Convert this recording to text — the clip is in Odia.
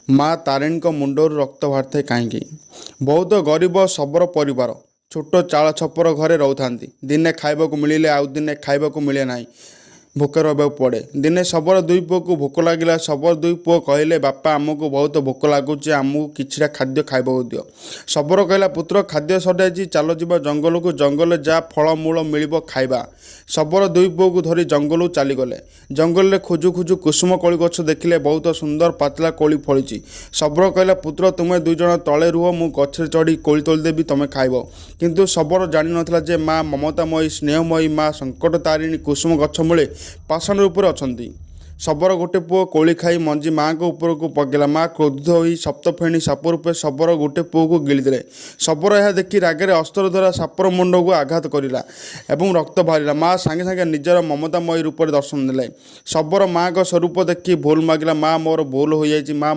ମା ତାରିଣୀଙ୍କ ମୁଣ୍ଡରୁ ରକ୍ତ ବାହାରିଥାଏ କାହିଁକି? ବହୁତ ଗରିବ ଶବର ପରିବାର ଛୋଟ ଚାଳ ଛପର ଘରେ ରହୁଥାନ୍ତି। ଦିନେ ଖାଇବାକୁ ମିଳିଲେ ଆଉ ଦିନେ ଖାଇବାକୁ ମିଳେ ନାହିଁ। ଭୋକରେ ରହିବାକୁ ପଡ଼େ। ଦିନେ ଶବର ଦୁଇ ପୁଅକୁ ଭୋକ ଲାଗିଲା। ଶବର ଦୁଇ ପୁଅ କହିଲେ, ବାପା ଆମକୁ ବହୁତ ଭୋକ ଲାଗୁଛି, ଆମକୁ କିଛିଟା ଖାଦ୍ୟ ଖାଇବାକୁ ଦିଅ। ଶବର କହିଲା, ପୁତ୍ର ଖାଦ୍ୟ ସରିଯାଇଛି, ଚାଲ ଯିବା ଜଙ୍ଗଲକୁ, ଜଙ୍ଗଲରେ ଯାହା ଫଳମୂଳ ମିଳିବ ଖାଇବା। ଶବର ଦୁଇ ପୁଅକୁ ଧରି ଜଙ୍ଗଲକୁ ଚାଲିଗଲେ। ଜଙ୍ଗଲରେ ଖୋଜୁ ଖୋଜୁ କୁସୁମ କୋଳି ଗଛ ଦେଖିଲେ। ବହୁତ ସୁନ୍ଦର ପାଚିଲା କୋଳି ଫଳିଛି। ଶବର କହିଲା, ପୁତ୍ର ତୁମେ ଦୁଇଜଣ ତଳେ ରୁହ, ମୁଁ ଗଛରେ ଚଢ଼ି କୋଳି ତୋଳିଦେବି, ତମେ ଖାଇବ। କିନ୍ତୁ ଶବର ଜାଣିନଥିଲା ଯେ ମା ମମତାମୟୀ ସ୍ନେହମୟୀ ମା ସଙ୍କଟ ତାରିଣୀ କୁସୁମ ଗଛ ମୂଳେ ପାଷାଣ ରୂପରେ ଅଛନ୍ତି। ଶବର ଗୋଟେ ପୁଅ କୋଳି ଖାଇ ମଞ୍ଜି ମାଆଙ୍କ ଉପରକୁ ପକାଇଲା। ମା କ୍ରୋଧିତ ହୋଇ ସପ୍ତଫେଣୀ ସାପ ରୂପେ ଶବର ଗୋଟେ ପୁଅକୁ ଗିଳିଦେଲେ। ଶବର ଏହା ଦେଖି ରାଗରେ ଅସ୍ତ୍ର ଦ୍ୱାରା ସାପର ମୁଣ୍ଡକୁ ଆଘାତ କରିଲା ଏବଂ ରକ୍ତ ବାହାରିଲା। ମା ସାଙ୍ଗେ ସାଙ୍ଗେ ନିଜର ମମତାମୟୀ ରୂପରେ ଦର୍ଶନ ଦେଲେ। ଶବର ମାଆଙ୍କ ସ୍ୱରୂପ ଦେଖି ଭୁଲ ମାଗିଲା, ମା ମୋର ଭୁଲ ହୋଇଯାଇଛି, ମା